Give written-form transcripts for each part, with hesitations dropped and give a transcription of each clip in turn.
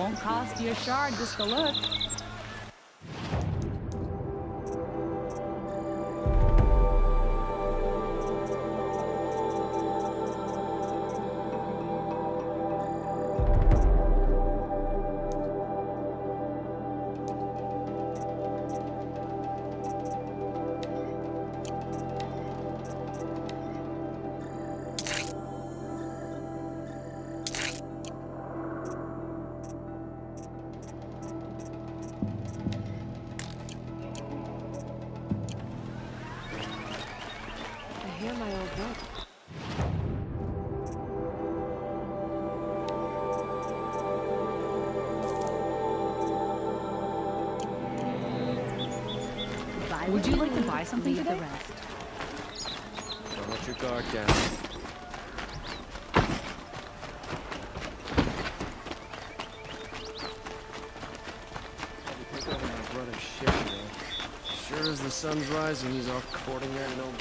Won't cost you a shard just to look. Would you like to buy something today? Don't let your guard down. Take over my brother's ship, though. Sure as the sun's rising, he's off courting that noble.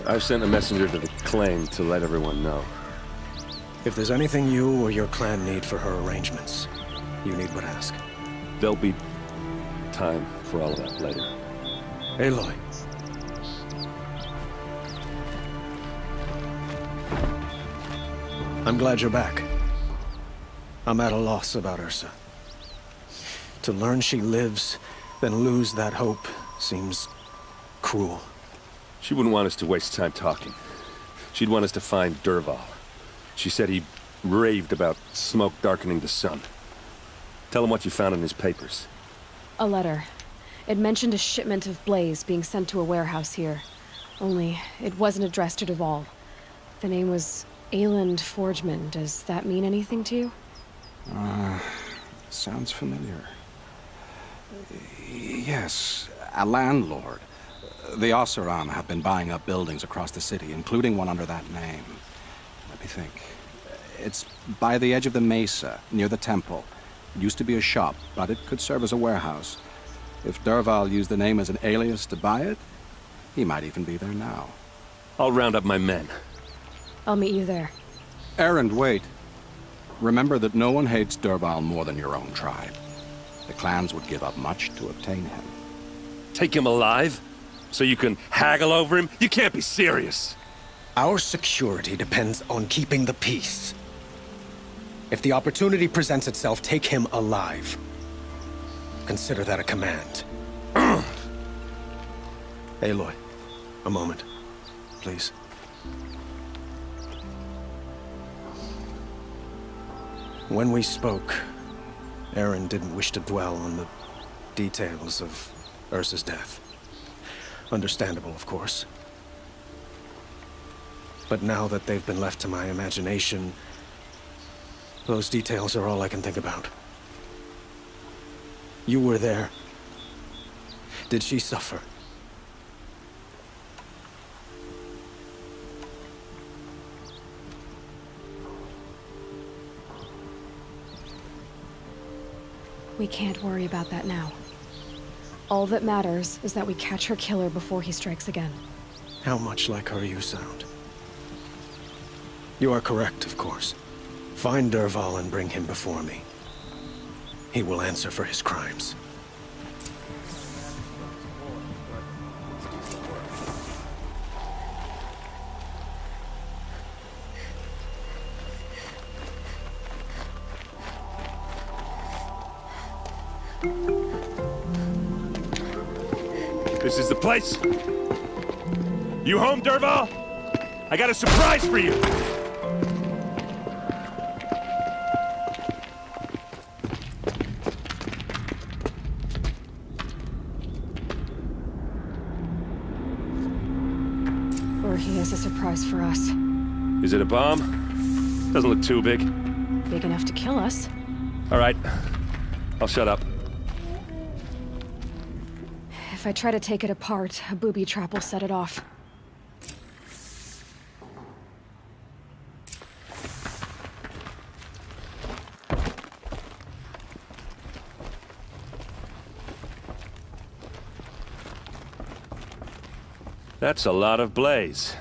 I've sent a messenger to the claim to let everyone know. If there's anything you or your clan need for her arrangements, you need but ask. There'll be time for all of that later. Aloy. I'm glad you're back. I'm at a loss about Ursa. To learn she lives, then lose that hope, seems cruel. She wouldn't want us to waste time talking. She'd want us to find Dervahl. She said he raved about smoke darkening the sun. Tell him what you found in his papers. A letter. It mentioned a shipment of blaze being sent to a warehouse here. Only, it wasn't addressed to Dervahl. The name was Ayland Forgeman. Does that mean anything to you? Sounds familiar. Yes, a landlord. The Oseram have been buying up buildings across the city, including one under that name. Let me think. It's by the edge of the mesa, near the temple. It used to be a shop, but it could serve as a warehouse. If Dervahl used the name as an alias to buy it, he might even be there now. I'll round up my men. I'll meet you there. Erend, wait. Remember that no one hates Dervahl more than your own tribe. The clans would give up much to obtain him. Take him alive? So you can haggle over him? You can't be serious. Our security depends on keeping the peace. If the opportunity presents itself, take him alive. Consider that a command. Aloy, a moment, please. When we spoke, Erend didn't wish to dwell on the details of Ursa's death. Understandable, of course. But now that they've been left to my imagination, those details are all I can think about. You were there. Did she suffer? We can't worry about that now. All that matters is that we catch her killer before he strikes again. How much like her you sound. You are correct, of course. Find Dervahl and bring him before me. He will answer for his crimes. This is the place. You home, Dervahl? I got a surprise for you. Or he has a surprise for us. Is it a bomb? Doesn't look too big. Big enough to kill us. All right. I'll shut up. If I try to take it apart, a booby trap will set it off. That's a lot of blaze.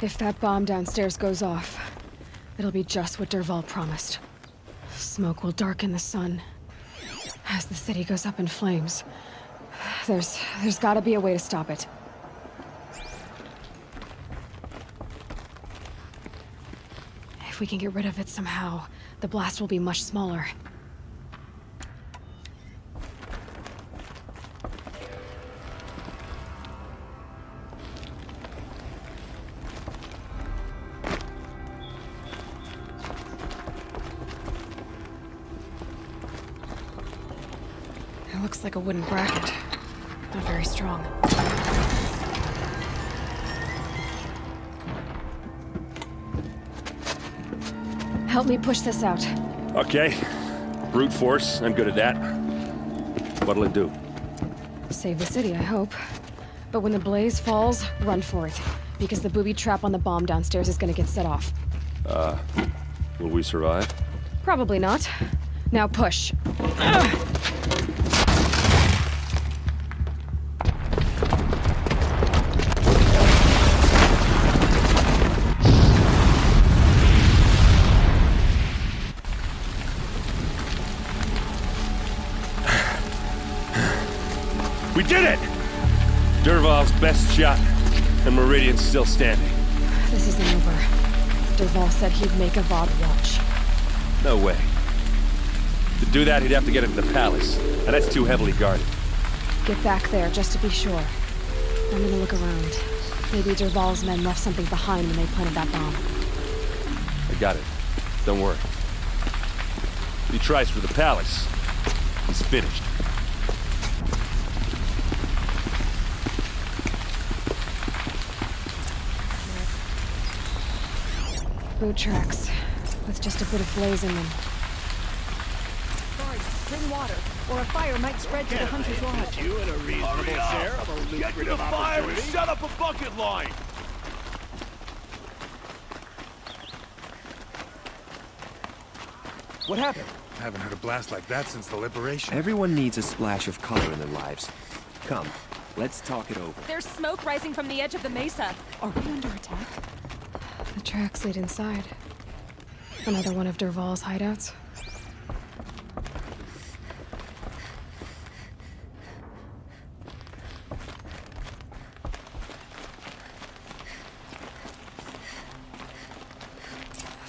If that bomb downstairs goes off, it'll be just what Dervahl promised. Smoke will darken the sun. As the city goes up in flames, there's gotta be a way to stop it. If we can get rid of it somehow, the blast will be much smaller. It looks like a wooden bracket. Not very strong. Help me push this out. Okay. Brute force, I'm good at that. What'll it do? Save the city, I hope. But when the blaze falls, run for it. Because the booby trap on the bomb downstairs is gonna get set off. Will we survive? Probably not. Now push. We did it! Dervahl's best shot, and Meridian's still standing. This isn't over. Dervahl said he'd make a VOD watch. No way. To do that, he'd have to get into the palace, and that's too heavily guarded. Get back there, just to be sure. I'm gonna look around. Maybe Dervahl's men left something behind when they planted that bomb. I got it. Don't worry. If he tries for the palace, he's finished. Boot tracks, with just a bit of blaze in them. Guards, bring water, or a fire might spread to the Hunter's Lodge. You and a reasonable share of a lucrative fire and shut up a bucket line! What happened? I haven't heard a blast like that since the liberation. Everyone needs a splash of color in their lives. Come, let's talk it over. There's smoke rising from the edge of the mesa. Are we under attack? The tracks lead inside. Another one of Dervahl's hideouts.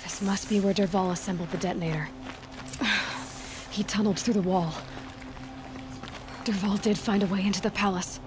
This must be where Dervahl assembled the detonator. He tunneled through the wall. Dervahl did find a way into the palace.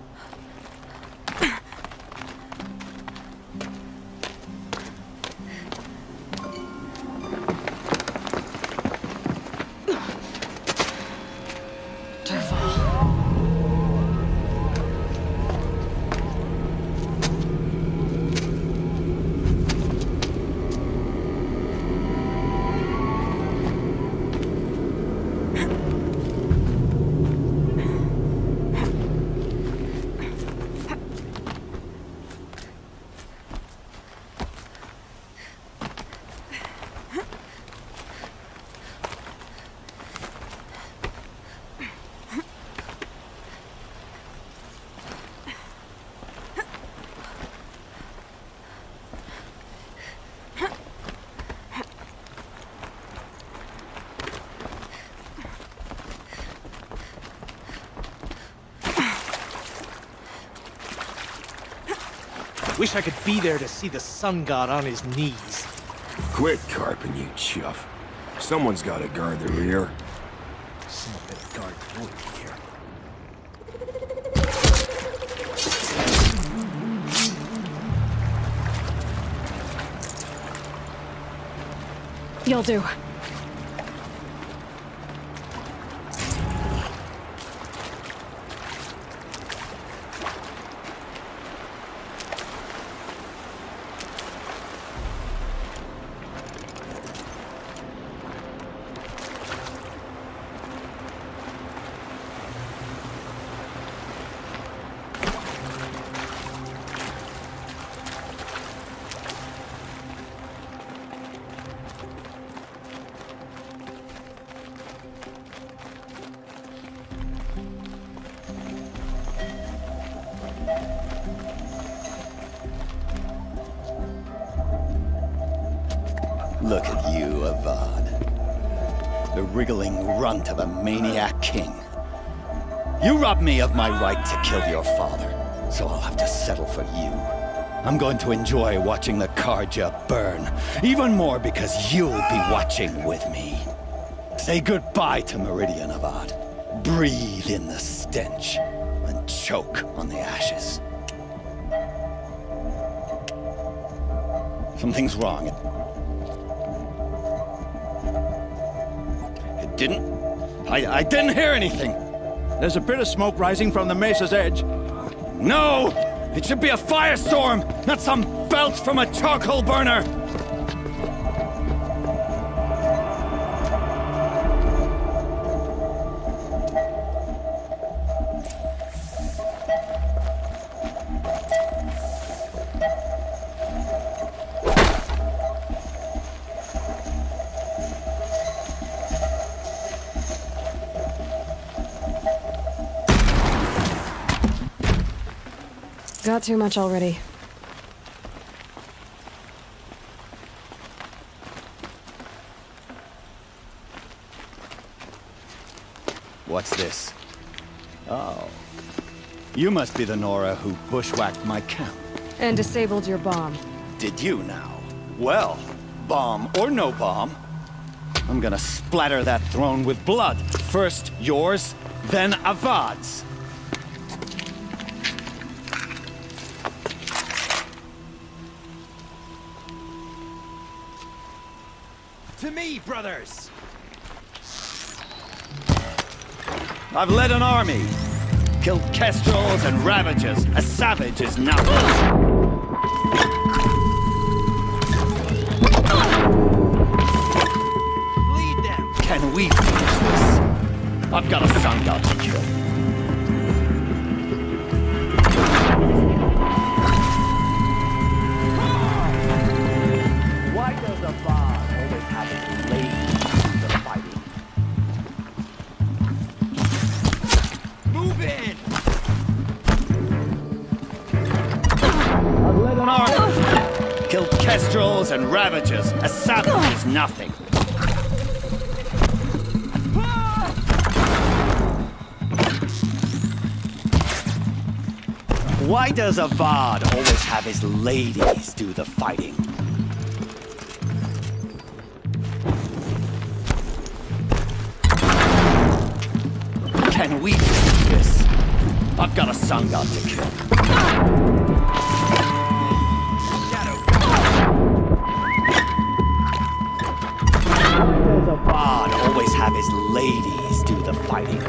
Wish I could be there to see the sun god on his knees. Quit carping, you chuff. Someone's gotta guard the rear. Someone better guard the wood here. You'll do. Look at you, Avad. The wriggling runt of a maniac king. You robbed me of my right to kill your father, so I'll have to settle for you. I'm going to enjoy watching the Karja burn, even more because you'll be watching with me. Say goodbye to Meridian, Avad. Breathe in the stench, and choke on the ashes. Something's wrong. It didn't... I didn't hear anything. There's a bit of smoke rising from the mesa's edge. No! It should be a firestorm, not some belch from a charcoal burner! Got too much already. What's this? Oh. You must be the Nora who bushwhacked my camp. And disabled your bomb. Did you now? Well, bomb or no bomb, I'm gonna splatter that throne with blood. First yours, then Avad's. To me, brothers! I've led an army. Killed kestrels and ravagers. A savage is nothing. Lead them! Can we finish this? I've got a son god to kill. Why does a bard always have his lady do the fighting? Move in! I've led an army. Killed kestrels and ravagers. A savage is nothing. Why does Avad always have his ladies do the fighting? Can we finish this? I've got a sun god to kill. Does Avad always have his ladies do the fighting?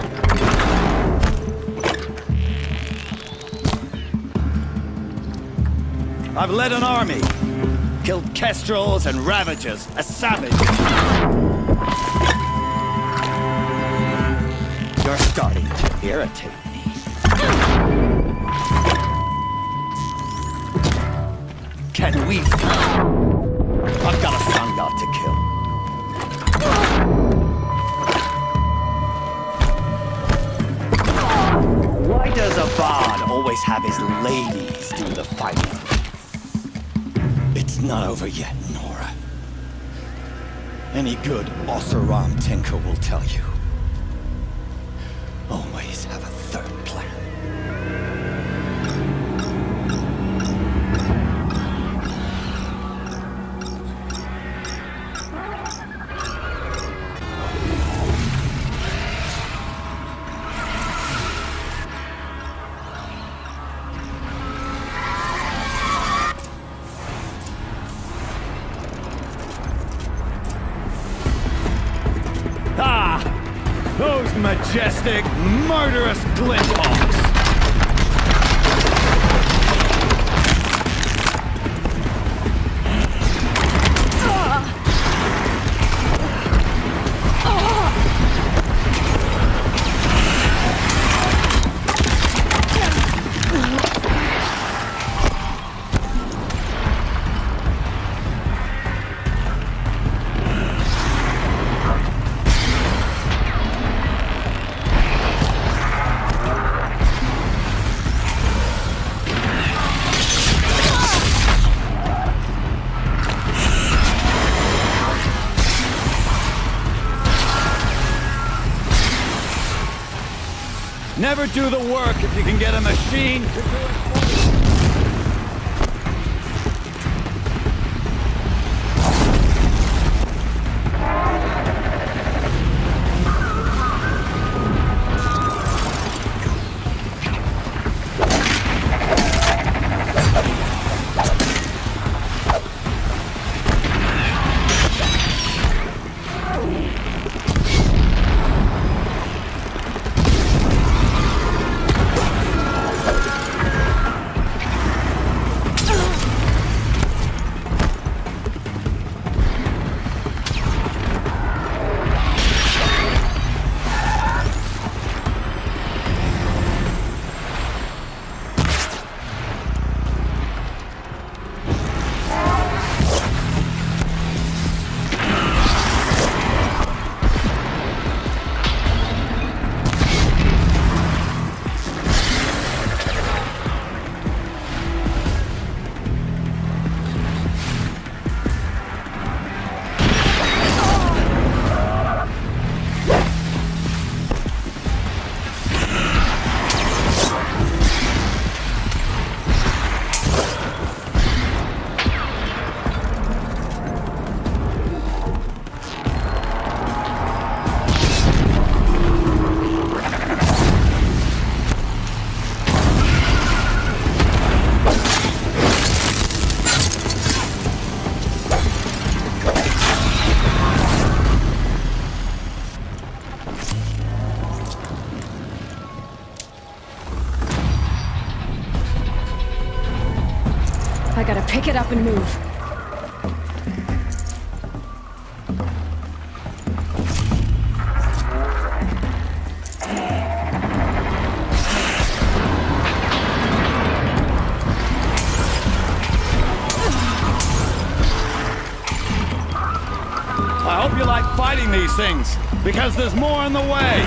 I've led an army. Killed kestrels and ravagers. A savage. You're starting to irritate me. Can we... I've got a sun god to kill. Why does Avad always have his ladies do the fighting? It's not over yet, Nora. Any good Oseram tinker will tell you. Always have a third plan. Those majestic, murderous glinthawks! Never do the work if you can get a machine to do it for you. I gotta pick it up and move. I hope you like fighting these things, because there's more in the way.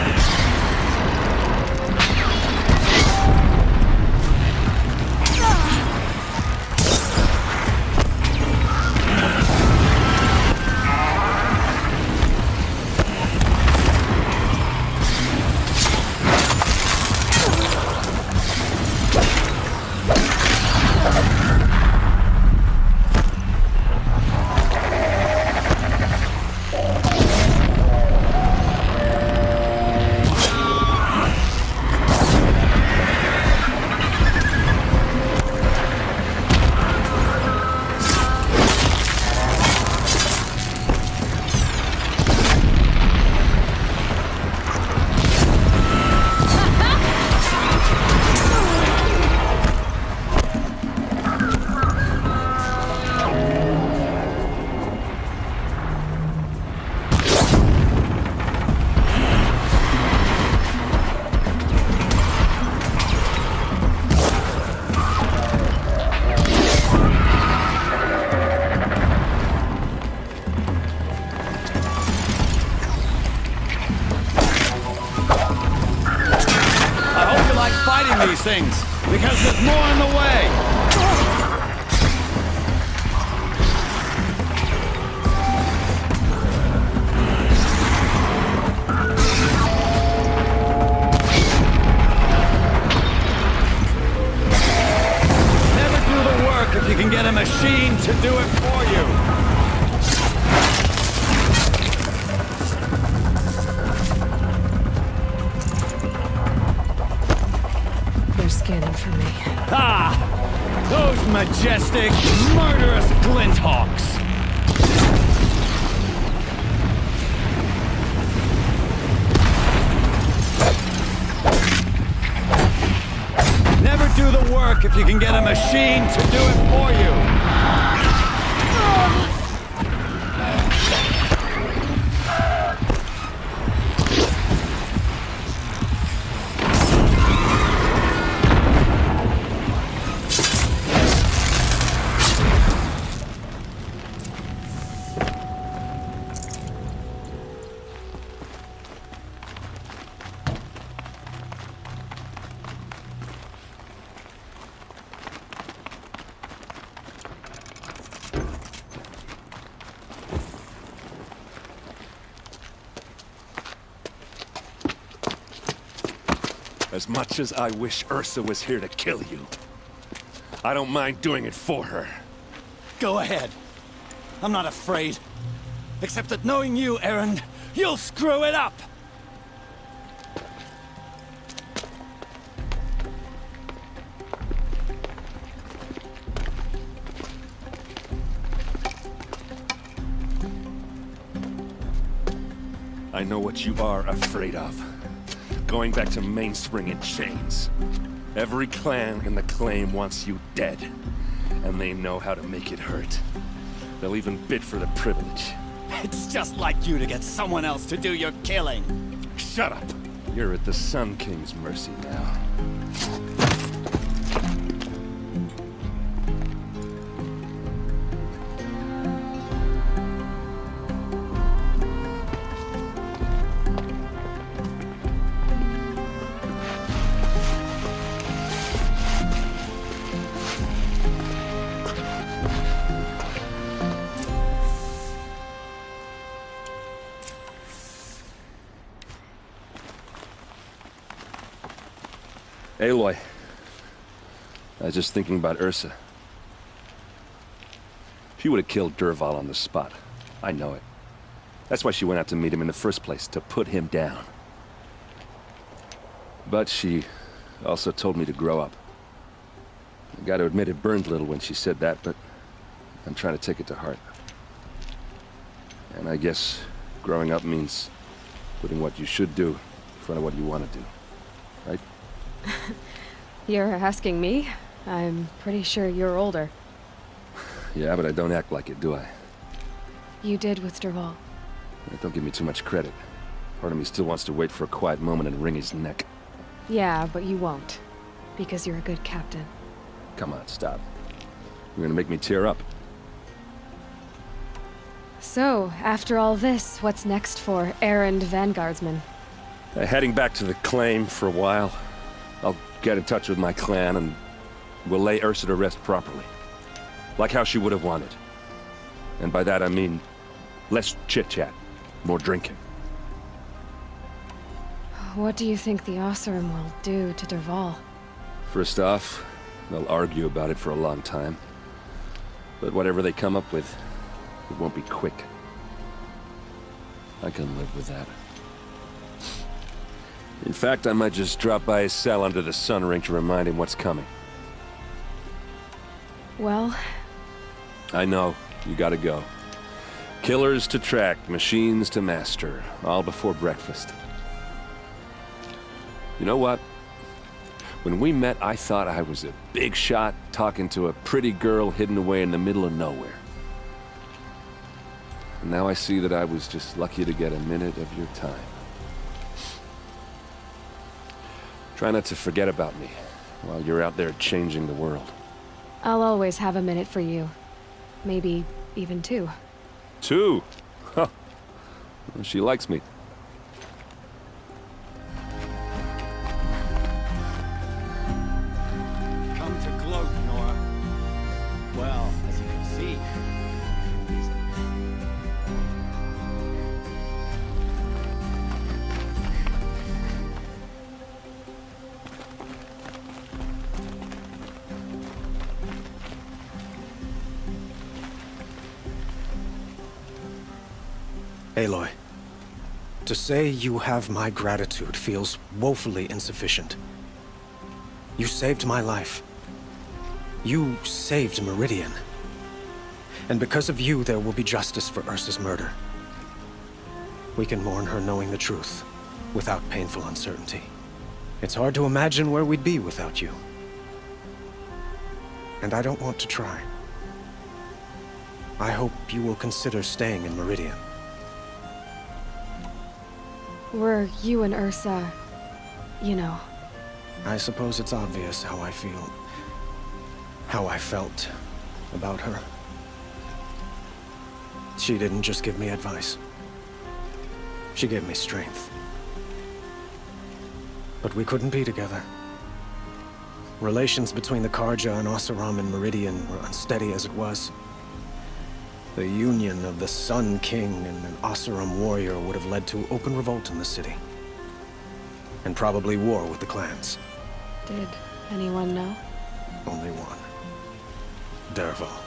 These things, because there's more in the way. Never do the work if you can get a machine to do it for you. Scanning for me. Ah! Those majestic, murderous glinthawks! Never do the work if you can get a machine to do it for you. As much as I wish Ursa was here to kill you, I don't mind doing it for her. Go ahead. I'm not afraid. Except that knowing you, Erend, you'll screw it up! I know what you are afraid of. Going back to Mainspring in chains. Every clan in the claim wants you dead. And they know how to make it hurt. They'll even bid for the privilege. It's just like you to get someone else to do your killing. Shut up! You're at the Sun King's mercy now. Aloy. I was just thinking about Ursa. She would have killed Dervahl on the spot. I know it. That's why she went out to meet him in the first place, to put him down. But she also told me to grow up. I gotta admit it burned a little when she said that, but I'm trying to take it to heart. And I guess growing up means putting what you should do in front of what you want to do. Right? You're asking me? I'm pretty sure you're older. Yeah, but I don't act like it, do I? You did with Dervahl. Don't give me too much credit. Part of me still wants to wait for a quiet moment and wring his neck. Yeah, but you won't. Because you're a good captain. Come on, stop. You're gonna make me tear up. So, after all this, what's next for Erend Vanguardsman? Heading back to the claim for a while. I'll get in touch with my clan and we'll lay Ursa to rest properly. Like how she would have wanted. And by that I mean less chit-chat, more drinking. What do you think the Oseram will do to Dervahl? First off, they'll argue about it for a long time. But whatever they come up with, it won't be quick. I can live with that. In fact, I might just drop by his cell under the sun ring to remind him what's coming. Well... I know. You gotta go. Killers to track, machines to master. All before breakfast. You know what? When we met, I thought I was a big shot talking to a pretty girl hidden away in the middle of nowhere. And now I see that I was just lucky to get a minute of your time. Try not to forget about me while you're out there changing the world. I'll always have a minute for you. Maybe even two. Two? Huh. Well, she likes me. Come to gloat, Nora. Well, as you can see. Aloy, to say you have my gratitude feels woefully insufficient. You saved my life. You saved Meridian. And because of you, there will be justice for Ursa's murder. We can mourn her knowing the truth, without painful uncertainty. It's hard to imagine where we'd be without you. And I don't want to try. I hope you will consider staying in Meridian. Were you and Ursa, you know? I suppose it's obvious how I feel. How I felt about her. She didn't just give me advice. She gave me strength. But we couldn't be together. Relations between the Karja and Oseram and Meridian were unsteady as it was. The union of the Sun King and an Oseram warrior would have led to open revolt in the city. and probably war with the clans. Did anyone know? Only one. Dervahl.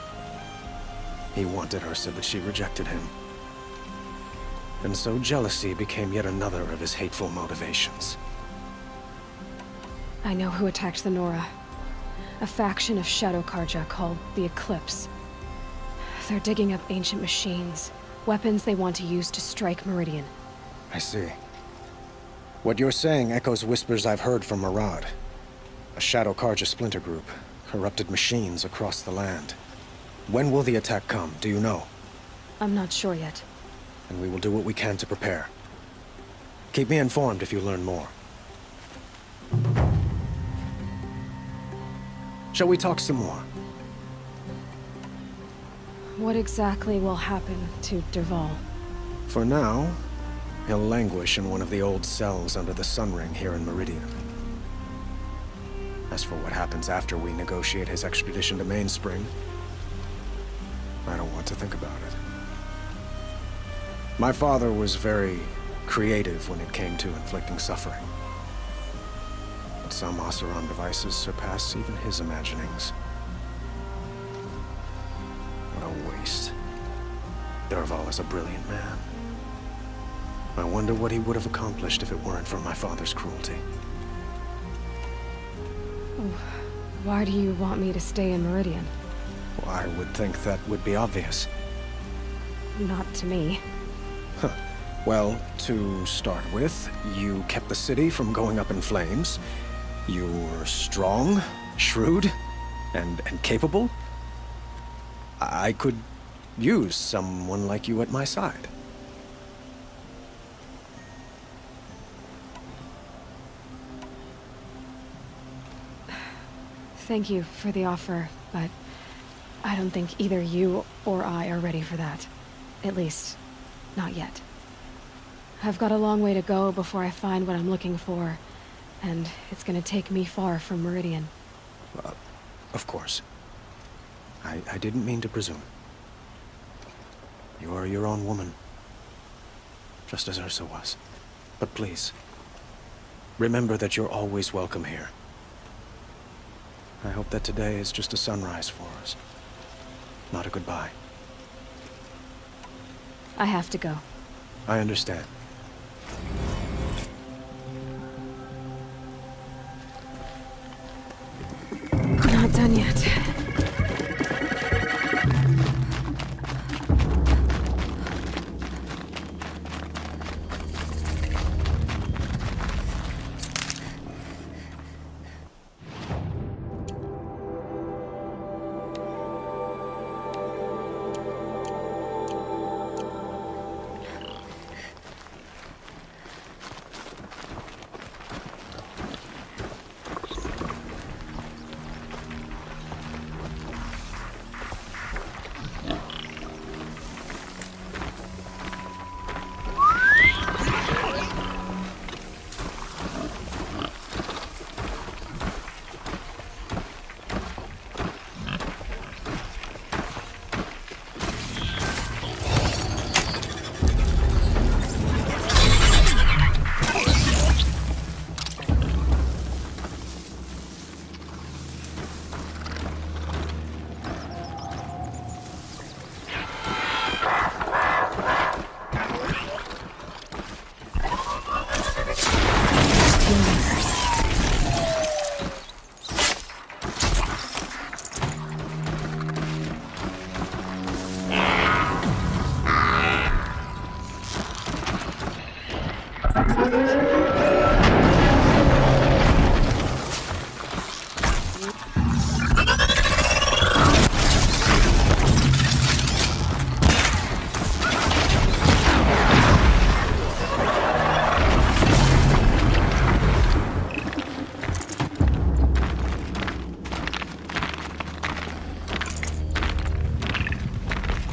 He wanted Ursa, but she rejected him. And so jealousy became yet another of his hateful motivations. I know who attacked the Nora. A faction of Shadow Karja called the Eclipse. They're digging up ancient machines, weapons they want to use to strike Meridian. I see. What you're saying echoes whispers I've heard from Murad. A Shadow Karja splinter group, corrupted machines across the land. When will the attack come, do you know? I'm not sure yet. And we will do what we can to prepare. Keep me informed if you learn more. Shall we talk some more? What exactly will happen to Dervahl? For now, he'll languish in one of the old cells under the Sun Ring here in Meridian. As for what happens after we negotiate his extradition to Mainspring, I don't want to think about it. My father was very creative when it came to inflicting suffering. But some Oseram devices surpass even his imaginings. What a waste. Dervahl is a brilliant man. I wonder what he would have accomplished if it weren't for my father's cruelty. Why do you want me to stay in Meridian? Well, I would think that would be obvious. Not to me. Huh. Well, to start with, you kept the city from going up in flames. You were strong, shrewd, and capable. I could use someone like you at my side. Thank you for the offer, but I don't think either you or I are ready for that. At least, not yet. I've got a long way to go before I find what I'm looking for, and it's gonna take me far from Meridian. Of course. I didn't mean to presume. You are your own woman, just as Ursa was. But please, remember that you're always welcome here. I hope that today is just a sunrise for us, not a goodbye. I have to go. I understand. Not done yet.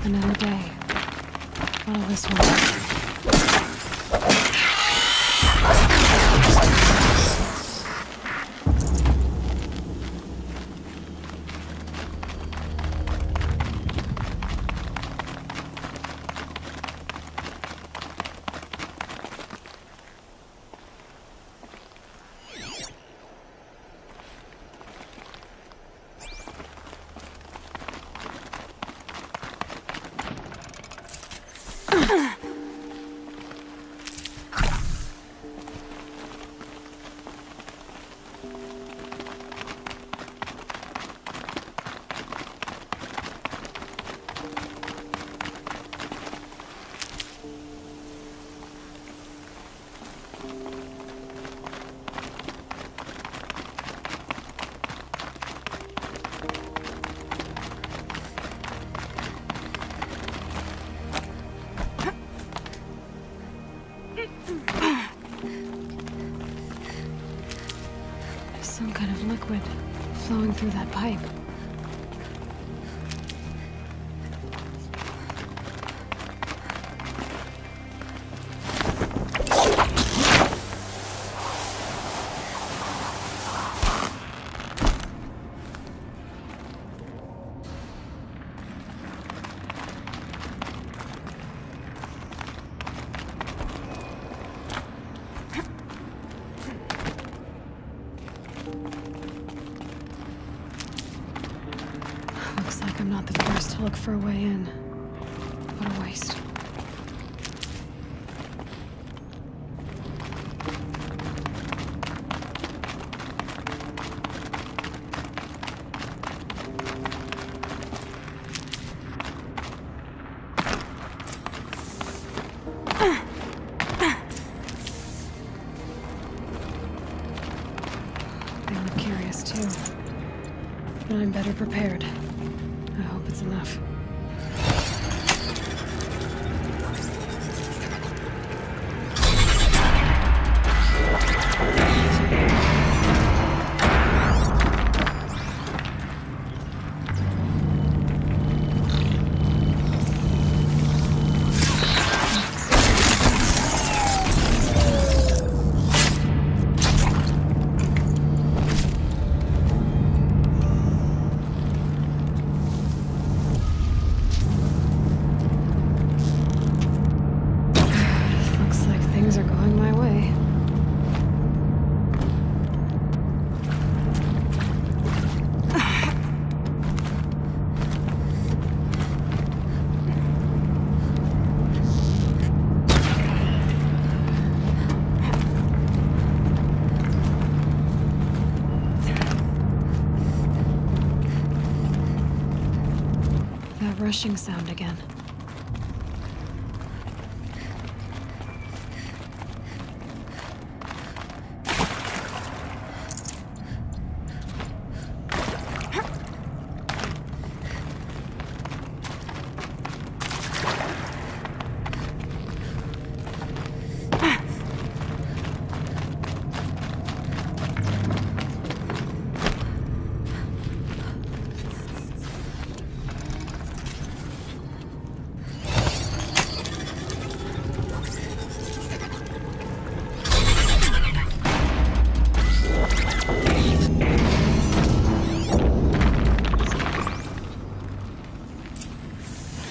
Another day. All this one. Some kind of liquid flowing through that pipe. Looks like I'm not the first to look for a way in. What a waste. They look curious too. But I'm better prepared. I hope it's enough. Rushing sound again.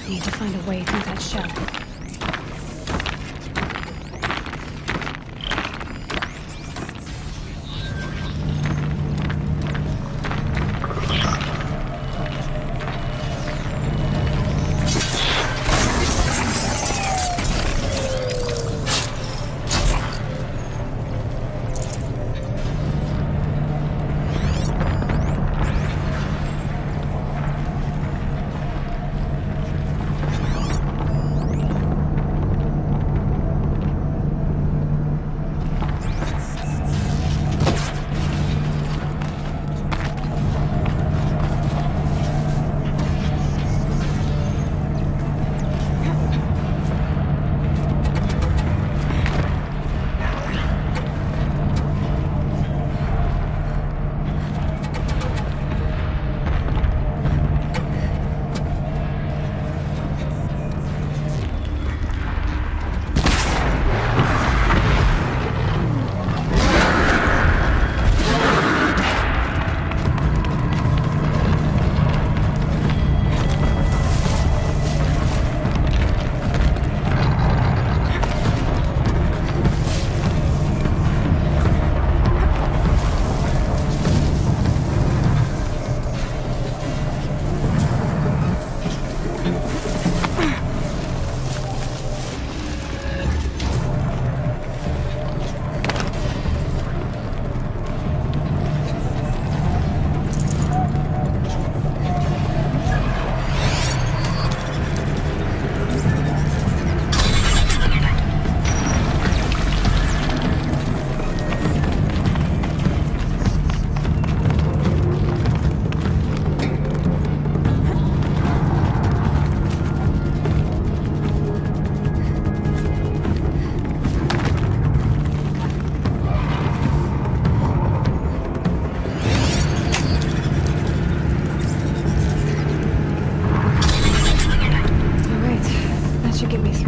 Need to find a way through that shell.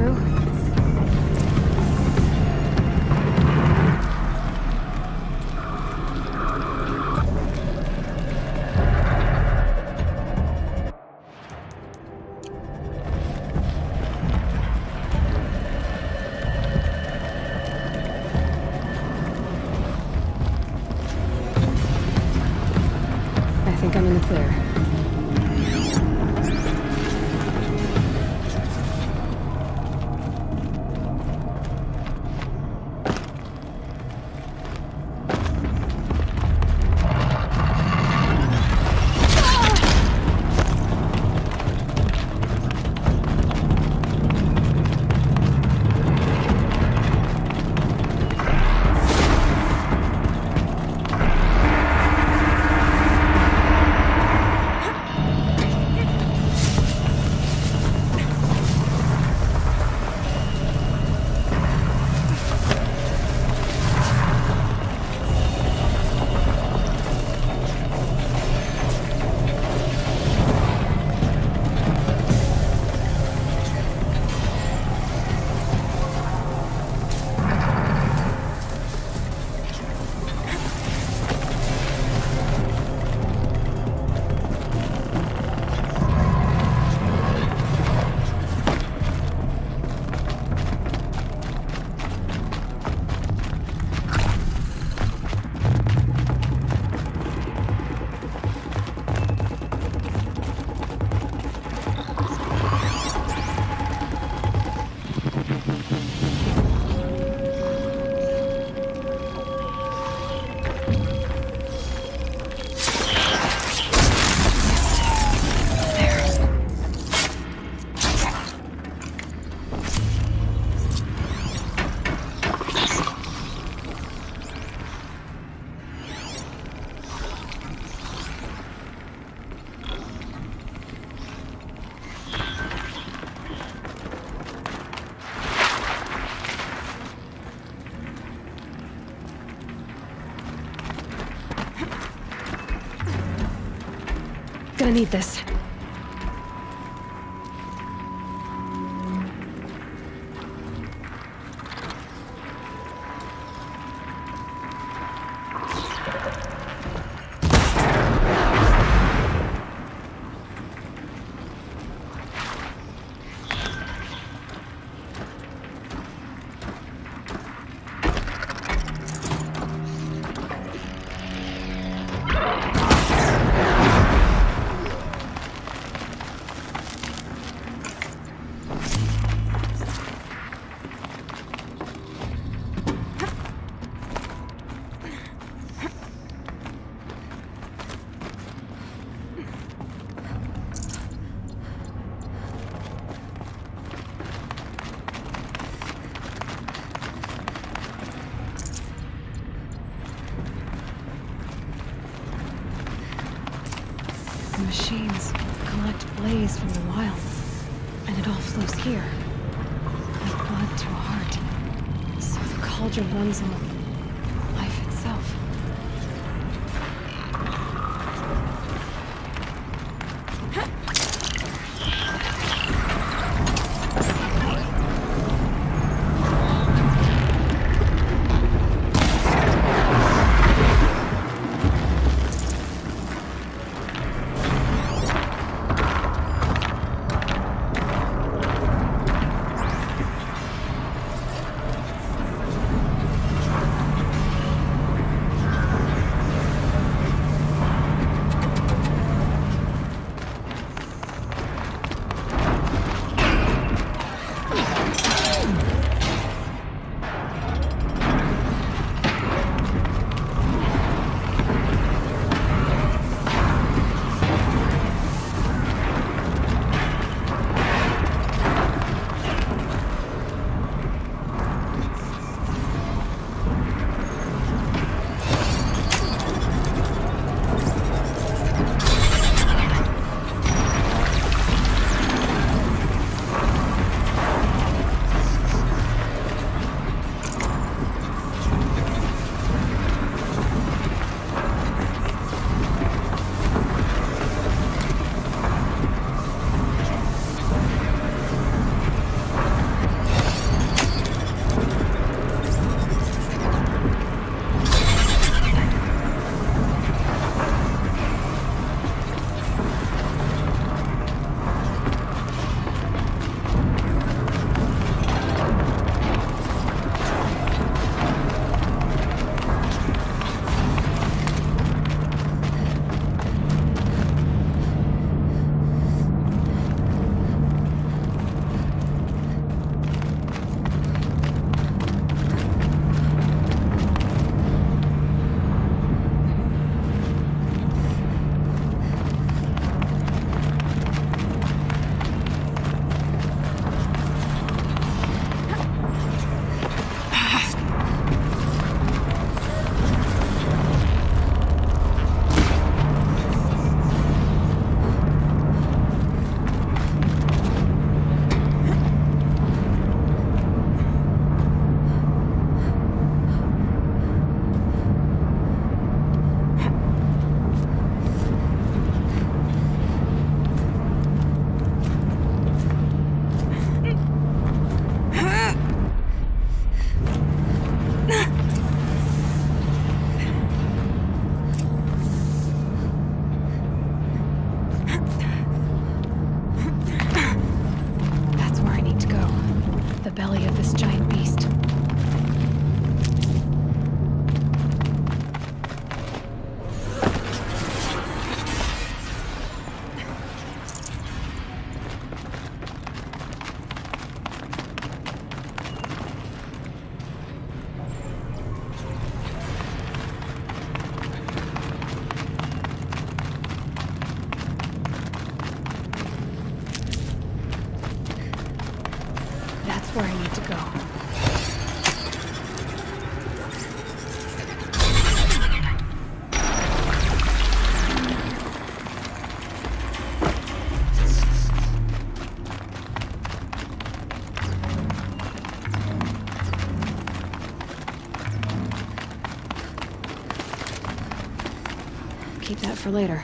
through? I think I'm in the clear. Gonna need this. The machines collect blaze from the wilds, and it all flows here, like blood to a heart. So the cauldron runs on life itself. the belly of this giant beast. That's where I need to go. Keep that for later.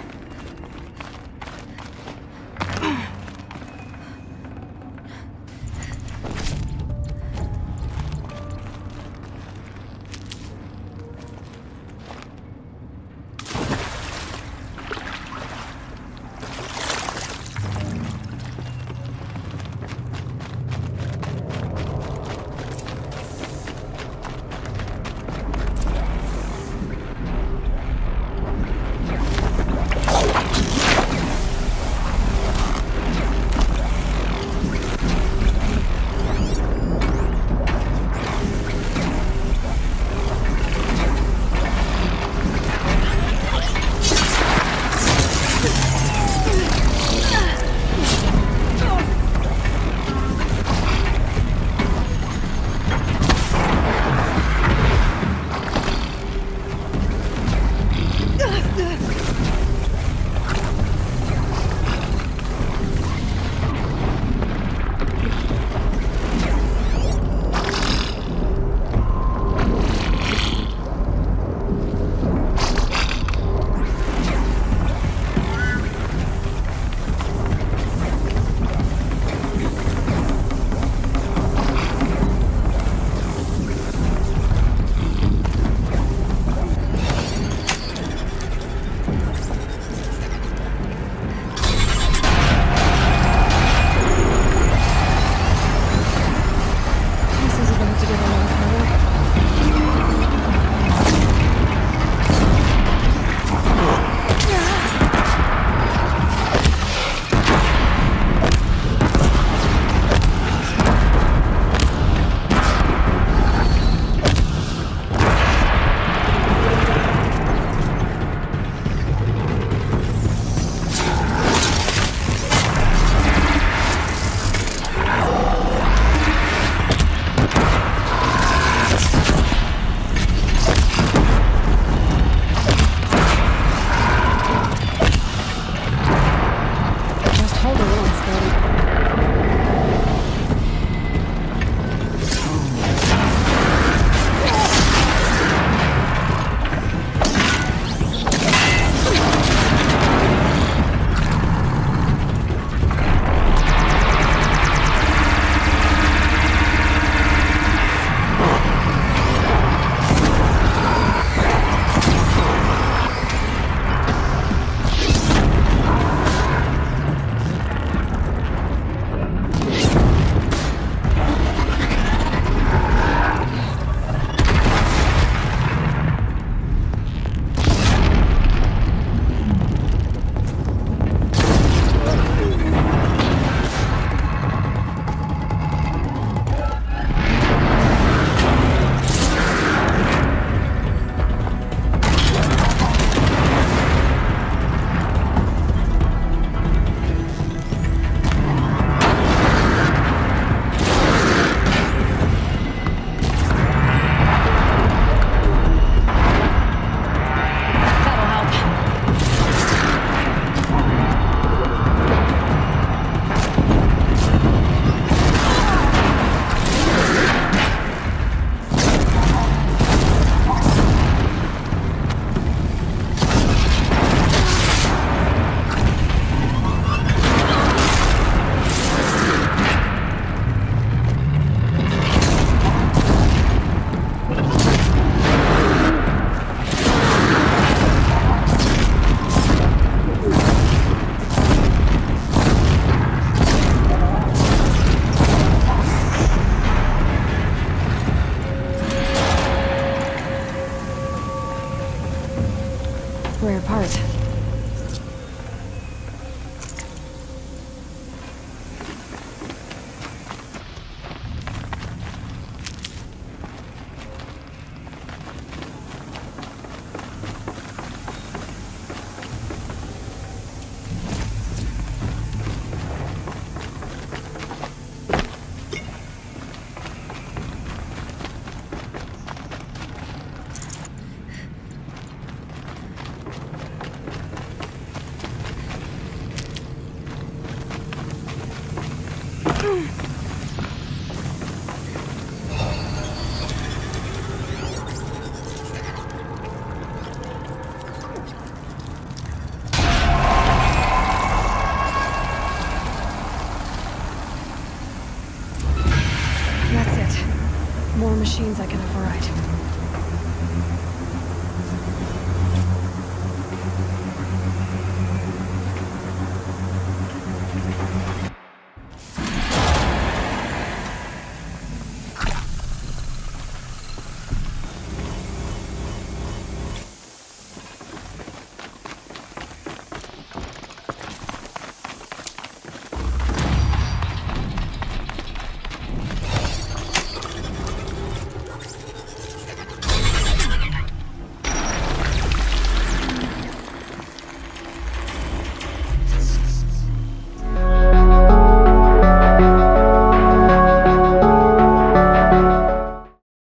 spare part. That's it. More machines I can override.